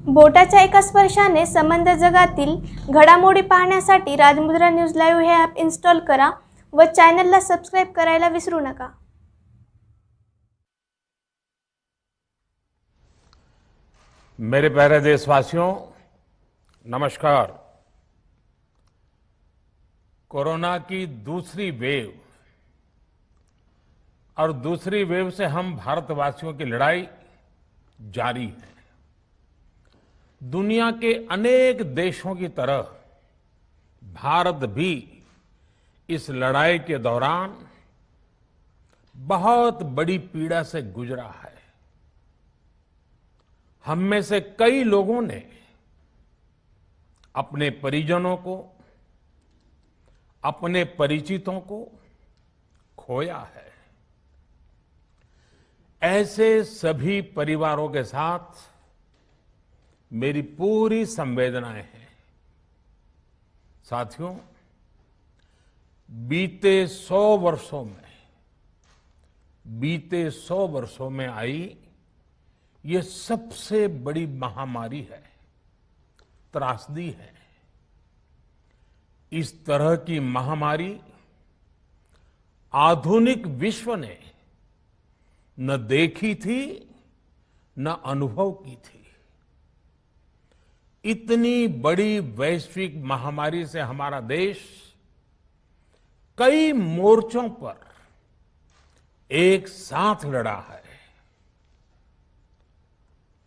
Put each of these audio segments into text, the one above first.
बोटाच्या एका स्पर्शाने संबंध जगातील घडामोडी पाहण्यासाठी राजमुद्रा न्यूज लाईव्ह हे ॲप इन्स्टॉल करा व चॅनलला सबस्क्राईब करायला विसरू नका। मेरे प्यारे देशवासियों, नमस्कार। कोरोना की दूसरी वेव और दूसरी वेव से हम भारतवासियों की लड़ाई जारी है। दुनिया के अनेक देशों की तरह भारत भी इस लड़ाई के दौरान बहुत बड़ी पीड़ा से गुजरा है। हम में से कई लोगों ने अपने परिजनों को, अपने परिचितों को खोया है। ऐसे सभी परिवारों के साथ मेरी पूरी संवेदनाएं हैं। साथियों, बीते 100 वर्षों में आई ये सबसे बड़ी महामारी है, त्रासदी है। इस तरह की महामारी आधुनिक विश्व ने न देखी थी, न अनुभव की थी। इतनी बड़ी वैश्विक महामारी से हमारा देश कई मोर्चों पर एक साथ लड़ा है।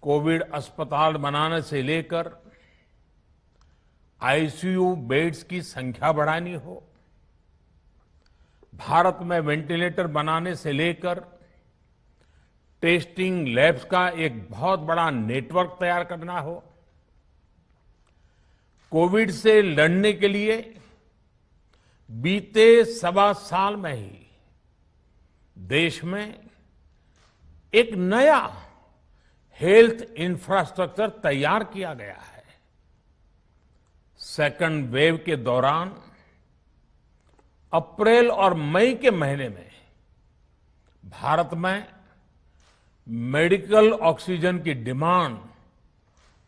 कोविड अस्पताल बनाने से लेकर आईसीयू बेड्स की संख्या बढ़ानी हो, भारत में वेंटिलेटर बनाने से लेकर टेस्टिंग लैब्स का एक बहुत बड़ा नेटवर्क तैयार करना हो, कोविड से लड़ने के लिए बीते 1.25 में ही देश में एक नया हेल्थ इंफ्रास्ट्रक्चर तैयार किया गया है। सेकंड वेव के दौरान अप्रैल और मई के महीने में भारत में मेडिकल ऑक्सीजन की डिमांड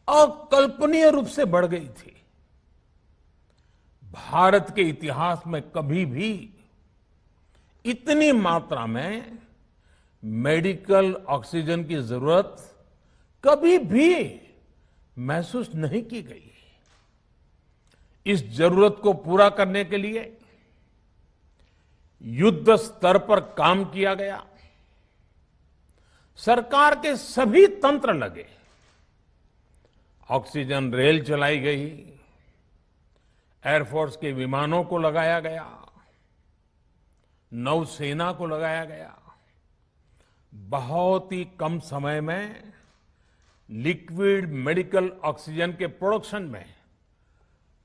अकल्पनीय रूप से बढ़ गई थी। भारत के इतिहास में कभी भी इतनी मात्रा में मेडिकल ऑक्सीजन की जरूरत कभी भी महसूस नहीं की गई। इस जरूरत को पूरा करने के लिए युद्ध स्तर पर काम किया गया। सरकार के सभी तंत्र लगे। ऑक्सीजन रेल चलाई गई, एयरफोर्स के विमानों को लगाया गया, नौसेना को लगाया गया। बहुत ही कम समय में लिक्विड मेडिकल ऑक्सीजन के प्रोडक्शन में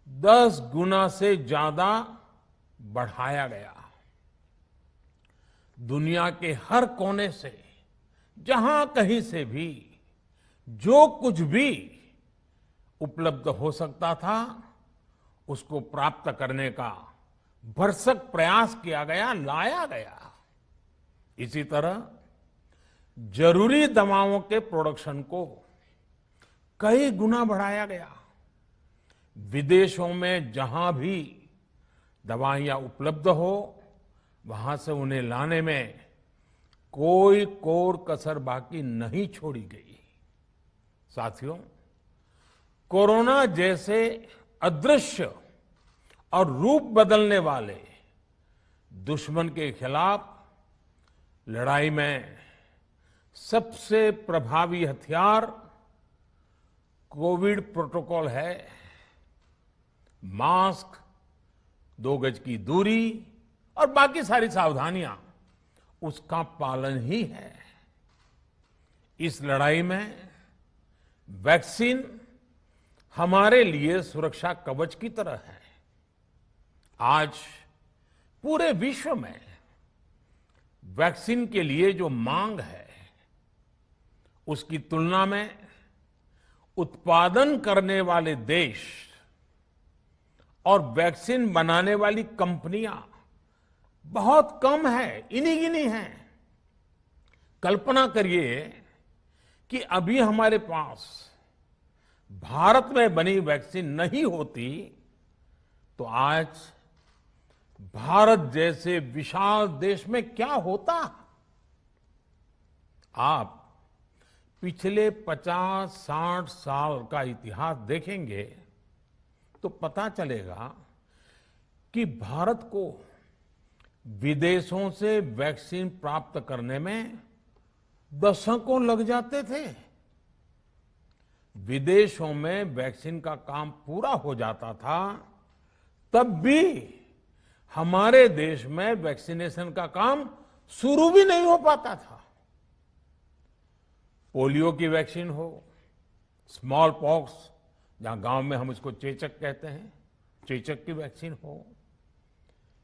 10 गुना से ज्यादा बढ़ाया गया। दुनिया के हर कोने से, जहां कहीं से भी जो कुछ भी उपलब्ध हो सकता था, उसको प्राप्त करने का भरसक प्रयास किया गया, लाया गया। इसी तरह जरूरी दवाओं के प्रोडक्शन को कई गुना बढ़ाया गया। विदेशों में जहां भी दवाइयां उपलब्ध हो, वहां से उन्हें लाने में कोई कोर कसर बाकी नहीं छोड़ी गई। साथियों, कोरोना जैसे अदृश्य और रूप बदलने वाले दुश्मन के खिलाफ लड़ाई में सबसे प्रभावी हथियार कोविड प्रोटोकॉल है। मास्क, 2 गज की दूरी और बाकी सारी सावधानियां, उसका पालन ही है। इस लड़ाई में वैक्सीन हमारे लिए सुरक्षा कवच की तरह है। आज पूरे विश्व में वैक्सीन के लिए जो मांग है, उसकी तुलना में उत्पादन करने वाले देश और वैक्सीन बनाने वाली कंपनियां बहुत कम है, इन्हीं गिनी हैं। कल्पना करिए कि अभी हमारे पास भारत में बनी वैक्सीन नहीं होती तो आज भारत जैसे विशाल देश में क्या होता। आप पिछले 50-60 साल का इतिहास देखेंगे तो पता चलेगा कि भारत को विदेशों से वैक्सीन प्राप्त करने में दशकों लग जाते थे। विदेशों में वैक्सीन का काम पूरा हो जाता था, तब भी हमारे देश में वैक्सीनेशन का काम शुरू भी नहीं हो पाता था। पोलियो की वैक्सीन हो, स्मॉल पॉक्स, जहां गांव में हम इसको चेचक कहते हैं, चेचक की वैक्सीन हो,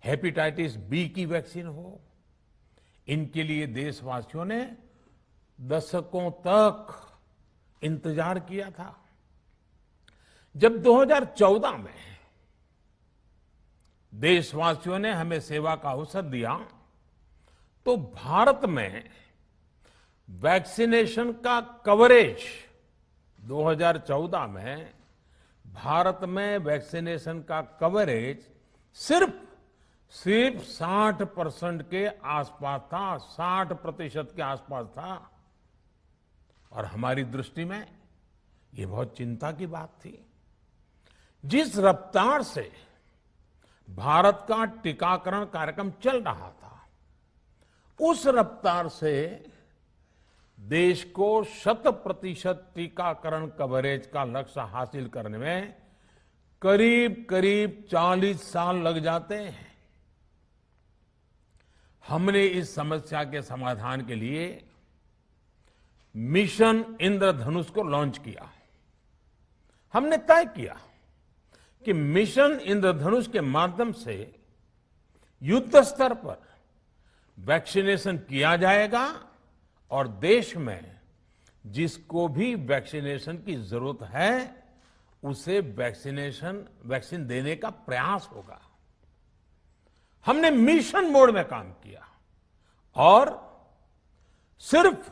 हेपेटाइटिस बी की वैक्सीन हो, इनके लिए देशवासियों ने दशकों तक इंतजार किया था। जब 2014 में देशवासियों ने हमें सेवा का अवसर दिया तो भारत में वैक्सीनेशन का कवरेज 2014 में भारत में वैक्सीनेशन का कवरेज सिर्फ 60% के आसपास था, 60% के आसपास था। और हमारी दृष्टि में ये बहुत चिंता की बात थी। जिस रफ्तार से भारत का टीकाकरण कार्यक्रम चल रहा था, उस रफ्तार से देश को 100% टीकाकरण कवरेज का लक्ष्य हासिल करने में करीब करीब 40 साल लग जाते हैं। हमने इस समस्या के समाधान के लिए मिशन इंद्रधनुष को लॉन्च किया। हमने तय किया कि मिशन इंद्रधनुष के माध्यम से युद्ध स्तर पर वैक्सीनेशन किया जाएगा और देश में जिसको भी वैक्सीनेशन की जरूरत है उसे वैक्सीन देने का प्रयास होगा। हमने मिशन मोड में काम किया और सिर्फ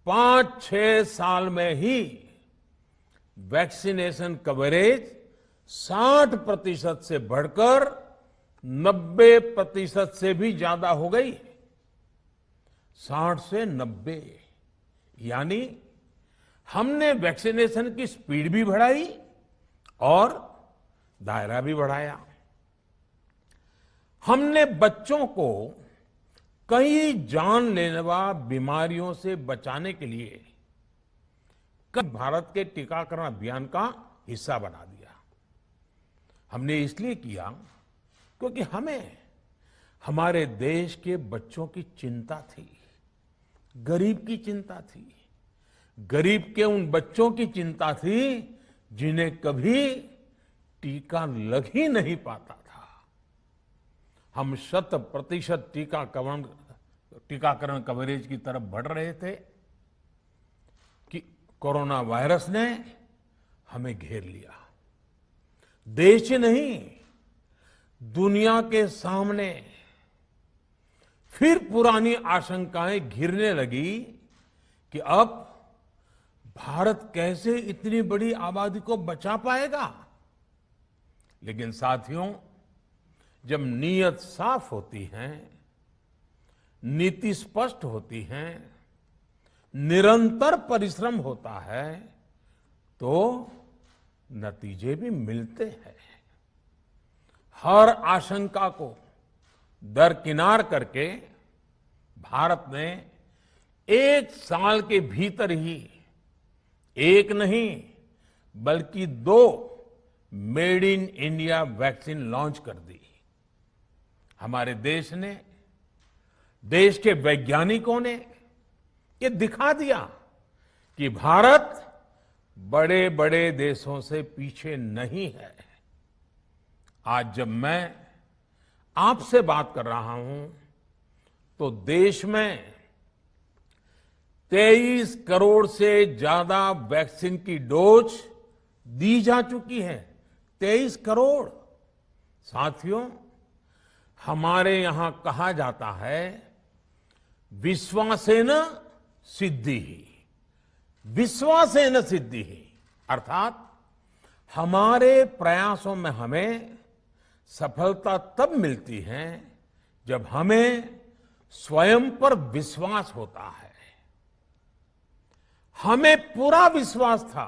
5-6 साल में ही वैक्सीनेशन कवरेज 60% से बढ़कर 90% से भी ज्यादा हो गई। 60 से 90, यानी हमने वैक्सीनेशन की स्पीड भी बढ़ाई और दायरा भी बढ़ाया। हमने बच्चों को कई जानलेवा बीमारियों से बचाने के लिए भारत के टीकाकरण अभियान का हिस्सा बना दिया। हमने इसलिए किया क्योंकि हमें हमारे देश के बच्चों की चिंता थी, गरीब की चिंता थी, गरीब के उन बच्चों की चिंता थी जिन्हें कभी टीका लग ही नहीं पाता था। हम 100% टीकाकरण कवरेज की तरफ बढ़ रहे थे कि कोरोना वायरस ने हमें घेर लिया। देश ही नहीं, दुनिया के सामने फिर पुरानी आशंकाएं घिरने लगी कि अब भारत कैसे इतनी बड़ी आबादी को बचा पाएगा। लेकिन साथियों, जब नीयत साफ होती है, नीति स्पष्ट होती है, निरंतर परिश्रम होता है तो नतीजे भी मिलते हैं। हर आशंका को दरकिनार करके भारत ने 1 साल के भीतर ही एक नहीं बल्कि 2 made in India vaccine launch कर दी। हमारे देश ने, देश के वैज्ञानिकों ने ये दिखा दिया कि भारत बड़े बड़े देशों से पीछे नहीं है। आज जब मैं आपसे बात कर रहा हूं तो देश में 23 करोड़ से ज्यादा वैक्सीन की डोज दी जा चुकी है। 23 करोड़। साथियों, हमारे यहां कहा जाता है विश्वासेन सिद्धि, विश्वासेन सिद्धि अर्थात हमारे प्रयासों में हमें सफलता तब मिलती है जब हमें स्वयं पर विश्वास होता है। हमें पूरा विश्वास था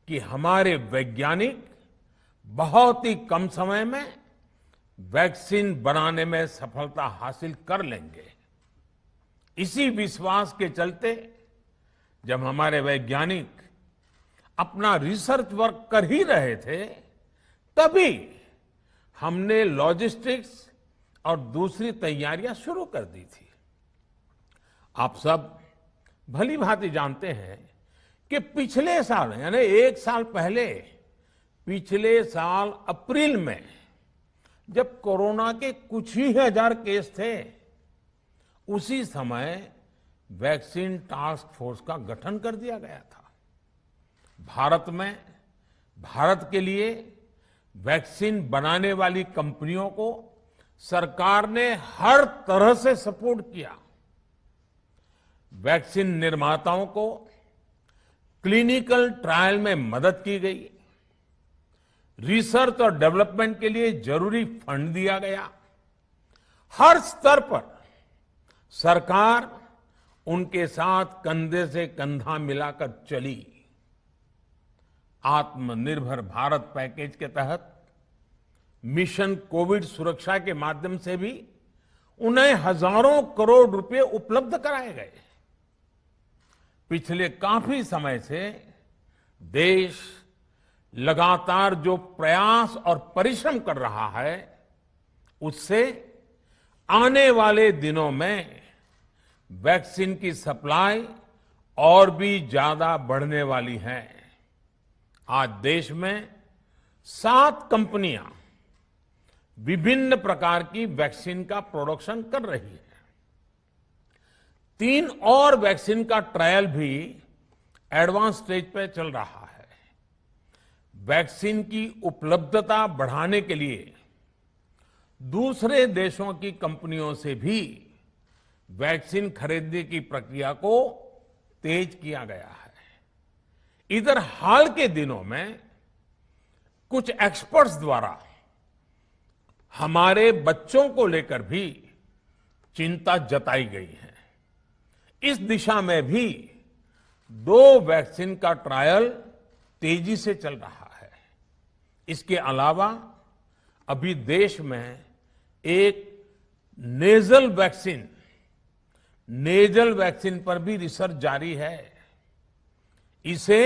कि हमारे वैज्ञानिक बहुत ही कम समय में वैक्सीन बनाने में सफलता हासिल कर लेंगे। इसी विश्वास के चलते जब हमारे वैज्ञानिक अपना रिसर्च वर्क कर ही रहे थे, तभी हमने लॉजिस्टिक्स और दूसरी तैयारियां शुरू कर दी थी। आप सब भली भांति जानते हैं कि पिछले साल यानी 1 साल पहले, पिछले साल अप्रैल में जब कोरोना के कुछ ही हजार केस थे, उसी समय वैक्सीन टास्क फोर्स का गठन कर दिया गया था। भारत के लिए वैक्सीन बनाने वाली कंपनियों को सरकार ने हर तरह से सपोर्ट किया। वैक्सीन निर्माताओं को क्लिनिकल ट्रायल में मदद की गई, रिसर्च और डेवलपमेंट के लिए जरूरी फंड दिया गया। हर स्तर पर सरकार उनके साथ कंधे से कंधा मिलाकर चली। आत्मनिर्भर भारत पैकेज के तहत मिशन कोविड सुरक्षा के माध्यम से भी उन्हें हजारों करोड़ रुपए उपलब्ध कराए गए। पिछले काफी समय से देश लगातार जो प्रयास और परिश्रम कर रहा है, उससे आने वाले दिनों में वैक्सीन की सप्लाई और भी ज्यादा बढ़ने वाली है। आज देश में 7 कंपनियां विभिन्न प्रकार की वैक्सीन का प्रोडक्शन कर रही है। 3 और वैक्सीन का ट्रायल भी एडवांस स्टेज पे चल रहा है। वैक्सीन की उपलब्धता बढ़ाने के लिए दूसरे देशों की कंपनियों से भी वैक्सीन खरीदने की प्रक्रिया को तेज किया गया है। इधर हाल के दिनों में कुछ एक्सपर्ट्स द्वारा हमारे बच्चों को लेकर भी चिंता जताई गई है। इस दिशा में भी 2 वैक्सीन का ट्रायल तेजी से चल रहा है। इसके अलावा अभी देश में एक नेजल वैक्सीन पर भी रिसर्च जारी है। इसे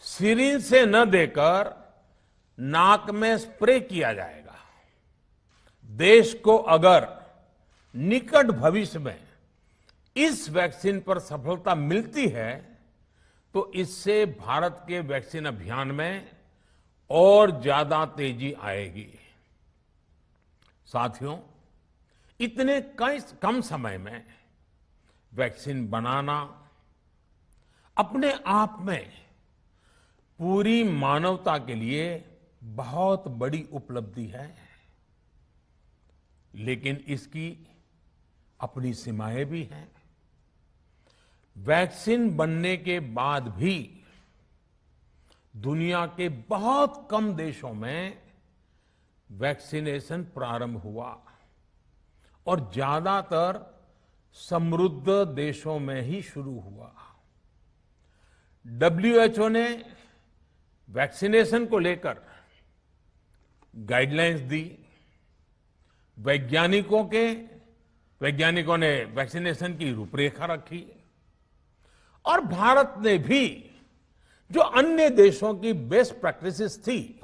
सिरिंज से न देकर नाक में स्प्रे किया जाएगा। देश को अगर निकट भविष्य में इस वैक्सीन पर सफलता मिलती है, तो इससे भारत के वैक्सीन अभियान में और ज्यादा तेजी आएगी। साथियों, इतने कम समय में वैक्सीन बनाना अपने आप में पूरी मानवता के लिए बहुत बड़ी उपलब्धि है, लेकिन इसकी अपनी सीमाएं भी हैं। वैक्सीन बनने के बाद भी दुनिया के बहुत कम देशों में वैक्सीनेशन प्रारंभ हुआ और ज्यादातर समृद्ध देशों में ही शुरू हुआ। WHO ने वैक्सीनेशन को लेकर गाइडलाइंस दी। वैज्ञानिकों ने वैक्सीनेशन की रूपरेखा रखी और भारत ने भी जो अन्य देशों की बेस्ट प्रैक्टिसेस थी,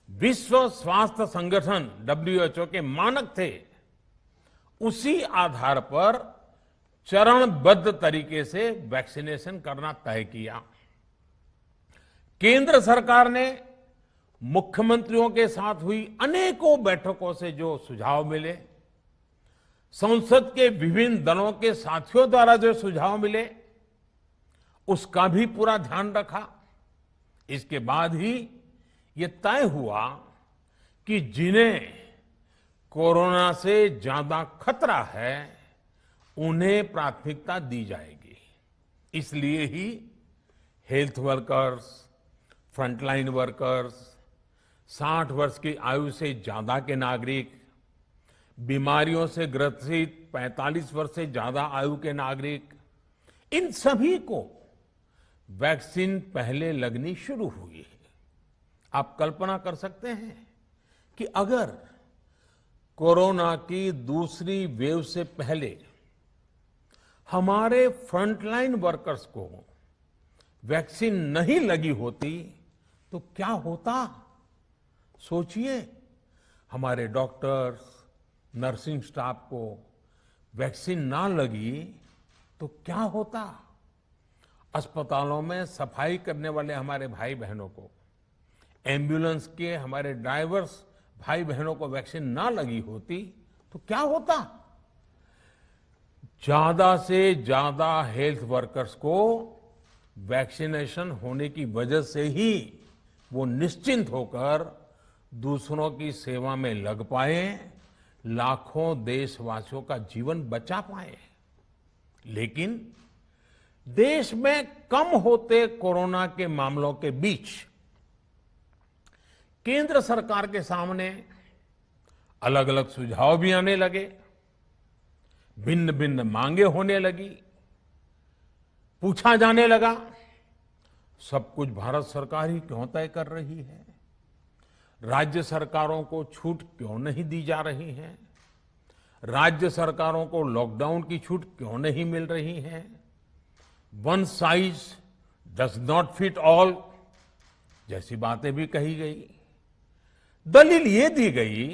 विश्व स्वास्थ्य संगठन WHO के मानक थे, उसी आधार पर चरणबद्ध तरीके से वैक्सीनेशन करना तय किया। केंद्र सरकार ने मुख्यमंत्रियों के साथ हुई अनेकों बैठकों से जो सुझाव मिले, संसद के विभिन्न दलों के साथियों द्वारा जो सुझाव मिले, उसका भी पूरा ध्यान रखा। इसके बाद ही ये तय हुआ कि जिन्हें कोरोना से ज्यादा खतरा है, उन्हें प्राथमिकता दी जाएगी। इसलिए ही हेल्थ वर्कर्स, फ्रंटलाइन वर्कर्स, 60 वर्ष की आयु से ज्यादा के नागरिक, बीमारियों से ग्रसित 45 वर्ष से ज्यादा आयु के नागरिक, इन सभी को वैक्सीन पहले लगनी शुरू हुई है। आप कल्पना कर सकते हैं कि अगर कोरोना की दूसरी वेव से पहले हमारे फ्रंटलाइन वर्कर्स को वैक्सीन नहीं लगी होती तो क्या होता? सोचिए, हमारे डॉक्टर्स, नर्सिंग स्टाफ को वैक्सीन ना लगी तो क्या होता? अस्पतालों में सफाई करने वाले हमारे भाई बहनों को, एम्बुलेंस के हमारे ड्राइवर्स भाई बहनों को वैक्सीन ना लगी होती तो क्या होता? ज्यादा से ज्यादा हेल्थ वर्कर्स को वैक्सीनेशन होने की वजह से ही वो निश्चिंत होकर दूसरों की सेवा में लग पाए, लाखों देशवासियों का जीवन बचा पाए। लेकिन देश में कम होते कोरोना के मामलों के बीच केंद्र सरकार के सामने अलग अलग सुझाव भी आने लगे, भिन्न भिन्न मांगे होने लगी, पूछा जाने लगा, सब कुछ भारत सरकार ही क्यों तय कर रही है? राज्य सरकारों को छूट क्यों नहीं दी जा रही है? राज्य सरकारों को लॉकडाउन की छूट क्यों नहीं मिल रही है? One size does not fit all जैसी बातें भी कही गई। दलील ये दी गई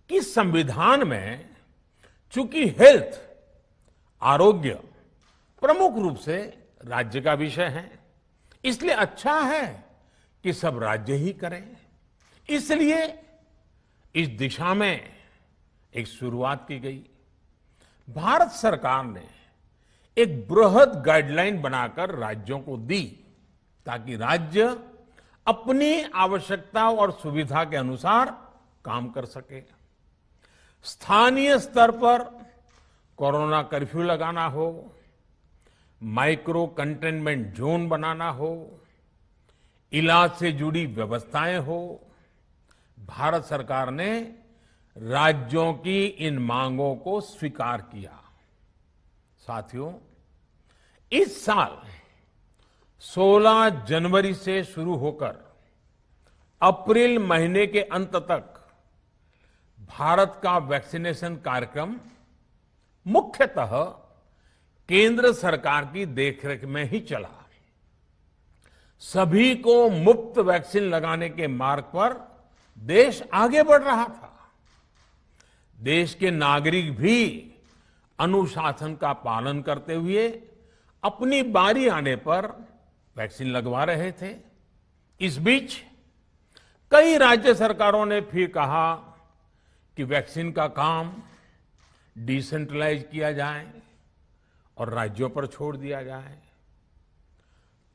कि संविधान में चूंकि हेल्थ, आरोग्य प्रमुख रूप से राज्य का विषय है, इसलिए अच्छा है कि सब राज्य ही करें। इसलिए इस दिशा में एक शुरुआत की गई। भारत सरकार ने एक बृहद गाइडलाइन बनाकर राज्यों को दी ताकि राज्य अपनी आवश्यकता और सुविधा के अनुसार काम कर सके। स्थानीय स्तर पर कोरोना कर्फ्यू लगाना हो, माइक्रो कंटेनमेंट जोन बनाना हो, इलाज से जुड़ी व्यवस्थाएं हो, भारत सरकार ने राज्यों की इन मांगों को स्वीकार किया। साथियों, इस साल 16 जनवरी से शुरू होकर अप्रैल महीने के अंत तक भारत का वैक्सीनेशन कार्यक्रम मुख्यतः केंद्र सरकार की देखरेख में ही चला। सभी को मुफ्त वैक्सीन लगाने के मार्ग पर देश आगे बढ़ रहा था। देश के नागरिक भी अनुशासन का पालन करते हुए अपनी बारी आने पर वैक्सीन लगवा रहे थे। इस बीच कई राज्य सरकारों ने फिर कहा कि वैक्सीन का काम डिसेंट्रलाइज किया जाए और राज्यों पर छोड़ दिया जाए।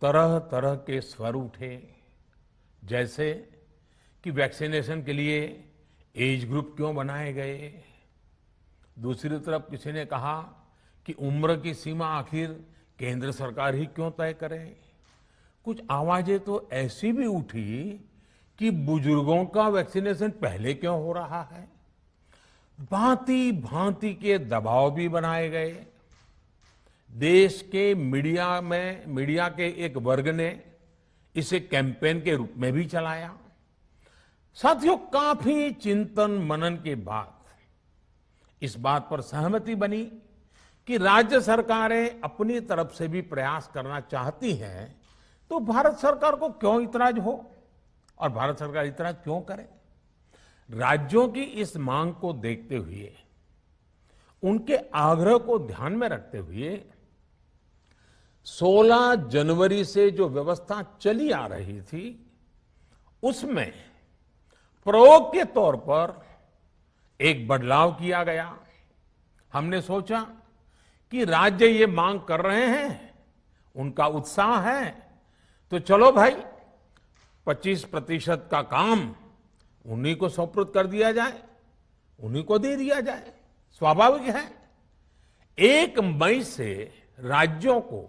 तरह तरह के स्वर उठे, जैसे कि वैक्सीनेशन के लिए एज ग्रुप क्यों बनाए गए। दूसरी तरफ किसी ने कहा कि उम्र की सीमा आखिर केंद्र सरकार ही क्यों तय करे। कुछ आवाजें तो ऐसी भी उठी कि बुजुर्गों का वैक्सीनेशन पहले क्यों हो रहा है। भांति भांति के दबाव भी बनाए गए। देश के मीडिया के एक वर्ग ने इसे कैंपेन के रूप में भी चलाया। साथियों, काफी चिंतन मनन के बाद इस बात पर सहमति बनी कि राज्य सरकारें अपनी तरफ से भी प्रयास करना चाहती हैं, तो भारत सरकार को क्यों इतराज हो और भारत सरकार इतराज क्यों करे। राज्यों की इस मांग को देखते हुए, उनके आग्रह को ध्यान में रखते हुए 16 जनवरी से जो व्यवस्था चली आ रही थी, उसमें प्रयोग के तौर पर एक बदलाव किया गया। हमने सोचा कि राज्य ये मांग कर रहे हैं, उनका उत्साह है, तो चलो भाई 25% का काम उन्हीं को सुपुर्द कर दिया जाए, उन्हीं को दे दिया जाए। स्वाभाविक है 1 मई से राज्यों को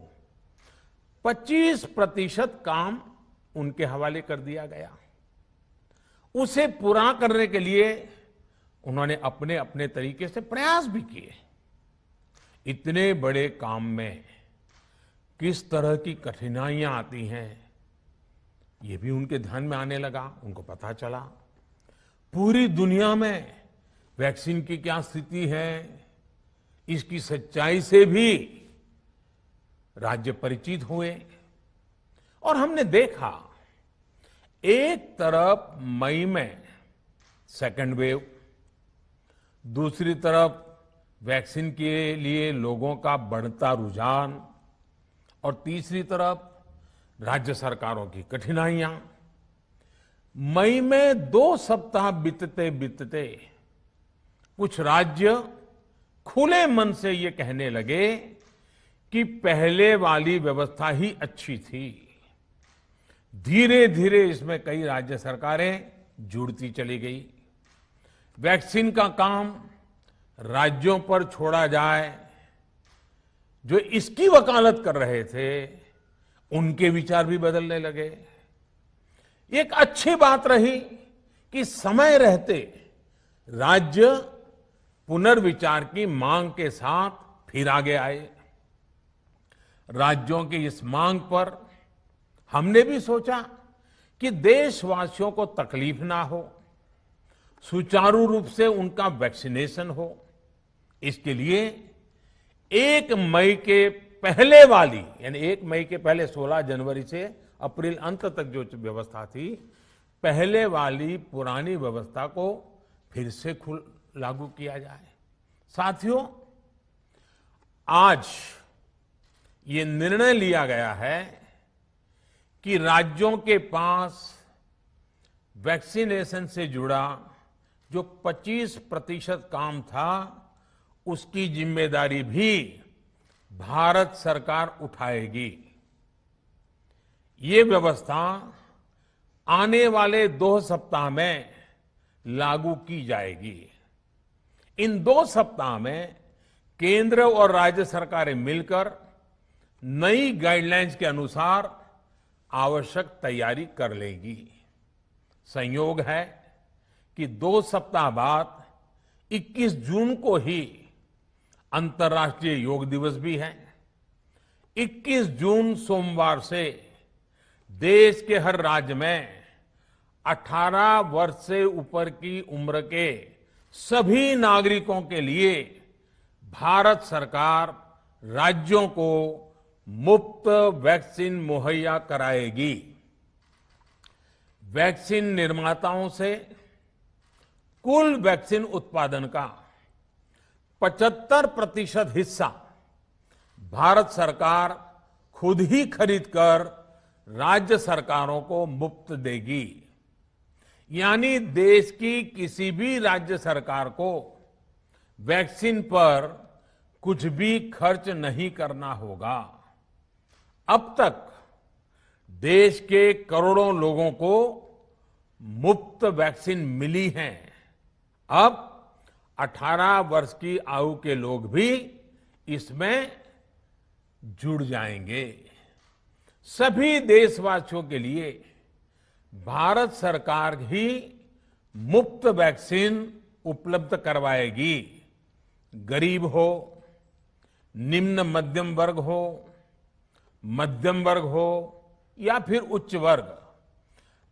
25% काम उनके हवाले कर दिया गया। उसे पूरा करने के लिए उन्होंने अपने अपने तरीके से प्रयास भी किए। इतने बड़े काम में किस तरह की कठिनाइयां आती हैं, ये भी उनके ध्यान में आने लगा। उनको पता चला पूरी दुनिया में वैक्सीन की क्या स्थिति है, इसकी सच्चाई से भी राज्य परिचित हुए। और हमने देखा, एक तरफ मई में सेकेंड वेव, दूसरी तरफ वैक्सीन के लिए लोगों का बढ़ता रुझान, और तीसरी तरफ राज्य सरकारों की कठिनाइयां। मई में 2 सप्ताह बीतते बीतते कुछ राज्य खुले मन से ये कहने लगे कि पहले वाली व्यवस्था ही अच्छी थी। धीरे धीरे इसमें कई राज्य सरकारें जुड़ती चली गई। वैक्सीन का काम राज्यों पर छोड़ा जाए, जो इसकी वकालत कर रहे थे उनके विचार भी बदलने लगे। एक अच्छी बात रही कि समय रहते राज्य पुनर्विचार की मांग के साथ फिर आगे आए। राज्यों की इस मांग पर हमने भी सोचा कि देशवासियों को तकलीफ ना हो, सुचारू रूप से उनका वैक्सीनेशन हो। इसके लिए 1 मई के पहले वाली, यानी 1 मई के पहले 16 जनवरी से अप्रैल अंत तक जो व्यवस्था थी, पहले वाली पुरानी व्यवस्था को फिर से लागू किया जाए। साथियों, आज ये निर्णय लिया गया है कि राज्यों के पास वैक्सीनेशन से जुड़ा जो 25% काम था, उसकी जिम्मेदारी भी भारत सरकार उठाएगी। ये व्यवस्था आने वाले 2 सप्ताह में लागू की जाएगी। इन 2 सप्ताह में केंद्र और राज्य सरकारें मिलकर नई गाइडलाइंस के अनुसार आवश्यक तैयारी कर लेगी। संयोग है कि 2 सप्ताह बाद 21 जून को ही अंतर्राष्ट्रीय योग दिवस भी है। 21 जून सोमवार से देश के हर राज्य में 18 वर्ष से ऊपर की उम्र के सभी नागरिकों के लिए भारत सरकार राज्यों को मुफ्त वैक्सीन मुहैया कराएगी। वैक्सीन निर्माताओं से कुल वैक्सीन उत्पादन का 75% हिस्सा भारत सरकार खुद ही खरीदकर राज्य सरकारों को मुफ्त देगी। यानी देश की किसी भी राज्य सरकार को वैक्सीन पर कुछ भी खर्च नहीं करना होगा। अब तक देश के करोड़ों लोगों को मुफ्त वैक्सीन मिली है। अब 18 वर्ष की आयु के लोग भी इसमें जुड़ जाएंगे। सभी देशवासियों के लिए भारत सरकार ही मुफ्त वैक्सीन उपलब्ध करवाएगी। गरीब हो, निम्न मध्यम वर्ग हो, मध्यम वर्ग हो या फिर उच्च वर्ग,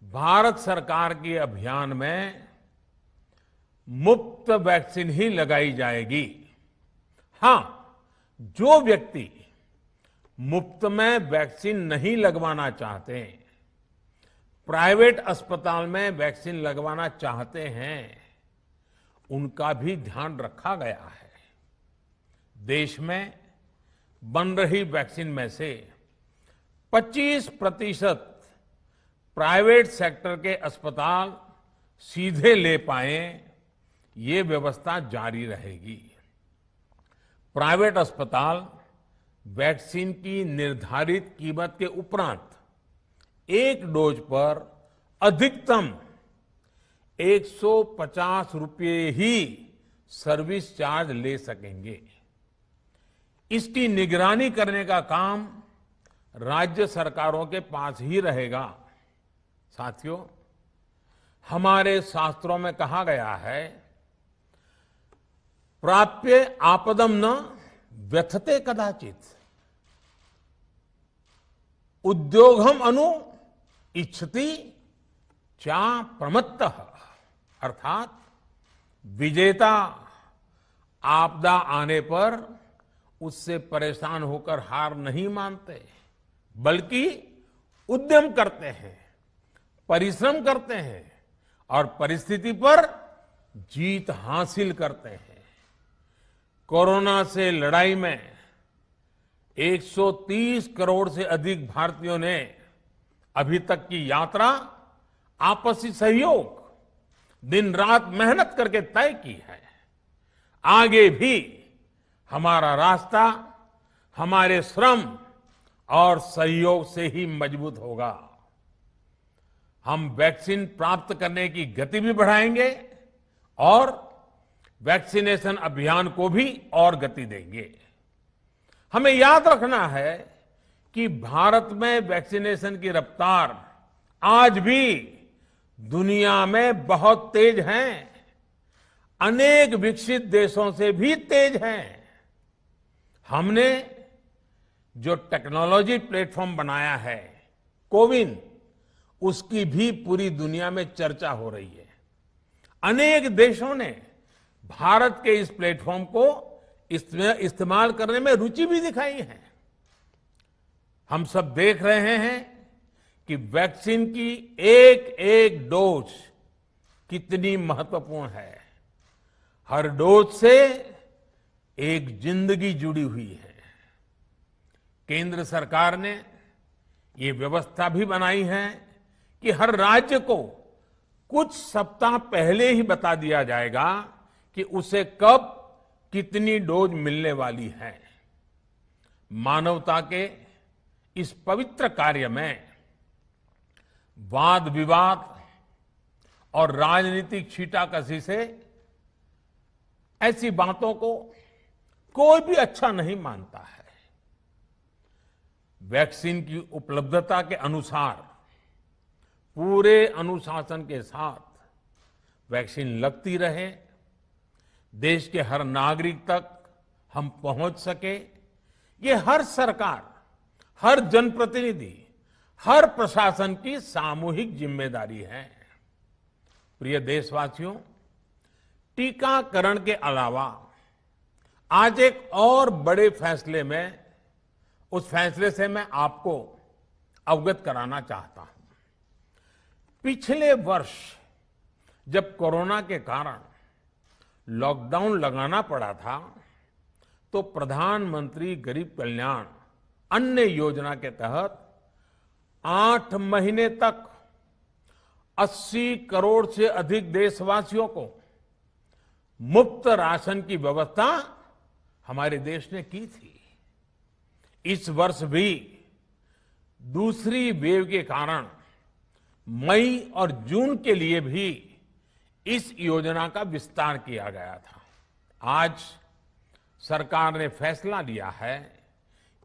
भारत सरकार के अभियान में मुफ्त वैक्सीन ही लगाई जाएगी। हां, जो व्यक्ति मुफ्त में वैक्सीन नहीं लगवाना चाहते, प्राइवेट अस्पताल में वैक्सीन लगवाना चाहते हैं, उनका भी ध्यान रखा गया है। देश में बन रही वैक्सीन में से 25% प्राइवेट सेक्टर के अस्पताल सीधे ले पाए, ये व्यवस्था जारी रहेगी। प्राइवेट अस्पताल वैक्सीन की निर्धारित कीमत के उपरांत एक डोज पर अधिकतम 150 रुपये ही सर्विस चार्ज ले सकेंगे। इसकी निगरानी करने का काम राज्य सरकारों के पास ही रहेगा। साथियों, हमारे शास्त्रों में कहा गया है, प्राप्य आपदम न व्यथते कदाचित, उद्योगम अनु इच्छति चा प्रमत्तः। अर्थात विजेता आपदा आने पर उससे परेशान होकर हार नहीं मानते, बल्कि उद्यम करते हैं, परिश्रम करते हैं और परिस्थिति पर जीत हासिल करते हैं। कोरोना से लड़ाई में 130 करोड़ से अधिक भारतीयों ने अभी तक की यात्रा आपसी सहयोग, दिन रात मेहनत करके तय की है। आगे भी हमारा रास्ता हमारे श्रम और सहयोग से ही मजबूत होगा। हम वैक्सीन प्राप्त करने की गति भी बढ़ाएंगे और वैक्सीनेशन अभियान को भी और गति देंगे। हमें याद रखना है कि भारत में वैक्सीनेशन की रफ्तार आज भी दुनिया में बहुत तेज है, अनेक विकसित देशों से भी तेज है। हमने जो टेक्नोलॉजी प्लेटफॉर्म बनाया है कोविन, उसकी भी पूरी दुनिया में चर्चा हो रही है। अनेक देशों ने भारत के इस प्लेटफॉर्म को इस्तेमाल करने में रुचि भी दिखाई है। हम सब देख रहे हैं कि वैक्सीन की एक एक डोज कितनी महत्वपूर्ण है। हर डोज से एक जिंदगी जुड़ी हुई है। केंद्र सरकार ने ये व्यवस्था भी बनाई है कि हर राज्य को कुछ सप्ताह पहले ही बता दिया जाएगा कि उसे कब कितनी डोज मिलने वाली है। मानवता के इस पवित्र कार्य में वाद विवाद और राजनीतिक छींटाकशी से ऐसी बातों को कोई भी अच्छा नहीं मानता है। वैक्सीन की उपलब्धता के अनुसार पूरे अनुशासन के साथ वैक्सीन लगती रहे, देश के हर नागरिक तक हम पहुंच सके, ये हर सरकार, हर जनप्रतिनिधि, हर प्रशासन की सामूहिक जिम्मेदारी है। प्रिय देशवासियों, टीकाकरण के अलावा आज एक और बड़े फैसले में, उस फैसले से मैं आपको अवगत कराना चाहता हूं। पिछले वर्ष जब कोरोना के कारण लॉकडाउन लगाना पड़ा था, तो प्रधानमंत्री गरीब कल्याण अन्न योजना के तहत 8 महीने तक 80 करोड़ से अधिक देशवासियों को मुफ्त राशन की व्यवस्था हमारे देश ने की थी। इस वर्ष भी दूसरी वेव के कारण मई और जून के लिए भी इस योजना का विस्तार किया गया था। आज सरकार ने फैसला लिया है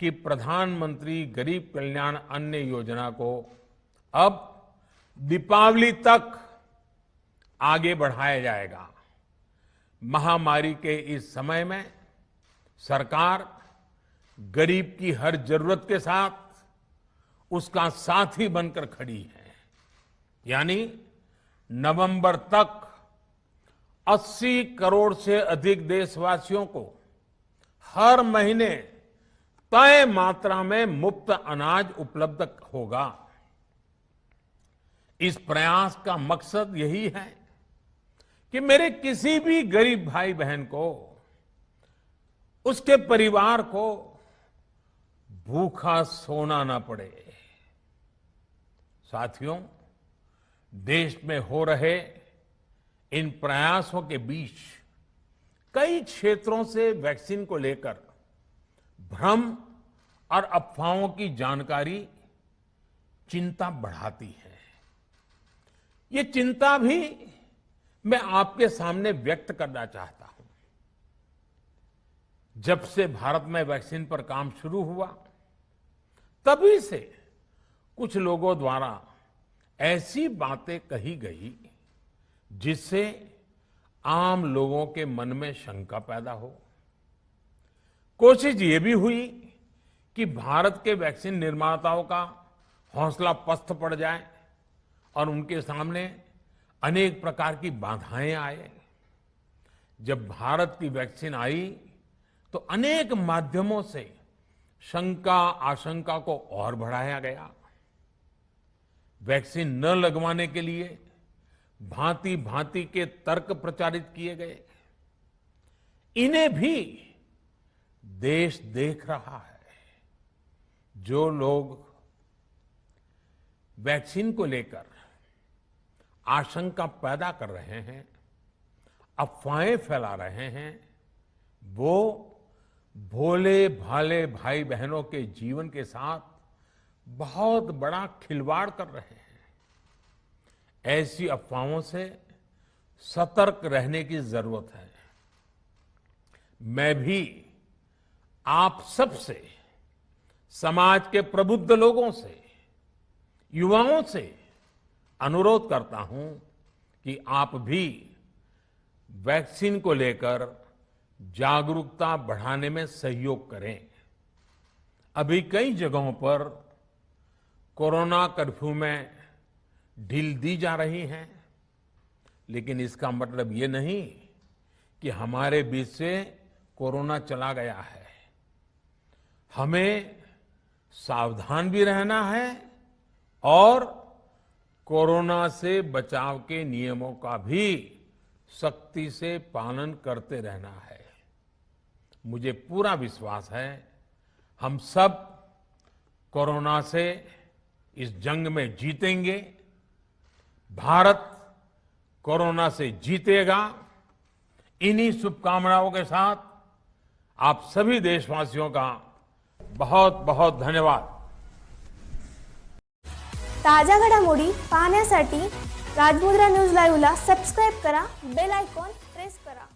कि प्रधानमंत्री गरीब कल्याण अन्न योजना को अब दीपावली तक आगे बढ़ाया जाएगा। महामारी के इस समय में सरकार गरीब की हर जरूरत के साथ उसका साथी बनकर खड़ी है। यानी नवंबर तक 80 करोड़ से अधिक देशवासियों को हर महीने तय मात्रा में मुफ्त अनाज उपलब्ध होगा। इस प्रयास का मकसद यही है कि मेरे किसी भी गरीब भाई बहन को, उसके परिवार को भूखा सोना ना पड़े। साथियों, देश में हो रहे इन प्रयासों के बीच कई क्षेत्रों से वैक्सीन को लेकर भ्रम और अफवाहों की जानकारी चिंता बढ़ाती है। ये चिंता भी मैं आपके सामने व्यक्त करना चाहता हूं। जब से भारत में वैक्सीन पर काम शुरू हुआ, तभी से कुछ लोगों द्वारा ऐसी बातें कही गई जिससे आम लोगों के मन में शंका पैदा हो। कोशिश ये भी हुई कि भारत के वैक्सीन निर्माताओं का हौसला पस्त पड़ जाए और उनके सामने अनेक प्रकार की बाधाएं आए। जब भारत की वैक्सीन आई तो अनेक माध्यमों से शंका आशंका को और बढ़ाया गया। वैक्सीन न लगवाने के लिए भांति भांति के तर्क प्रचारित किए गए। इन्हें भी देश देख रहा है। जो लोग वैक्सीन को लेकर आशंका पैदा कर रहे हैं, अफवाहें फैला रहे हैं, वो भोले भाले भाई बहनों के जीवन के साथ बहुत बड़ा खिलवाड़ कर रहे हैं। ऐसी अफवाहों से सतर्क रहने की जरूरत है। मैं भी आप सबसे, समाज के प्रबुद्ध लोगों से, युवाओं से अनुरोध करता हूं कि आप भी वैक्सीन को लेकर जागरूकता बढ़ाने में सहयोग करें। अभी कई जगहों पर कोरोना कर्फ्यू में ढील दी जा रही है, लेकिन इसका मतलब ये नहीं कि हमारे बीच से कोरोना चला गया है। हमें सावधान भी रहना है और कोरोना से बचाव के नियमों का भी सख्ती से पालन करते रहना है। मुझे पूरा विश्वास है हम सब कोरोना से इस जंग में जीतेंगे। भारत कोरोना से जीतेगा। इन्हीं शुभकामनाओं के साथ आप सभी देशवासियों का बहुत बहुत धन्यवाद। ताज्या घडामोडी पाहण्यासाठी राजमुद्रा न्यूज लाईव्हला सबस्क्राईब करा, बेल आयकॉन प्रेस करा।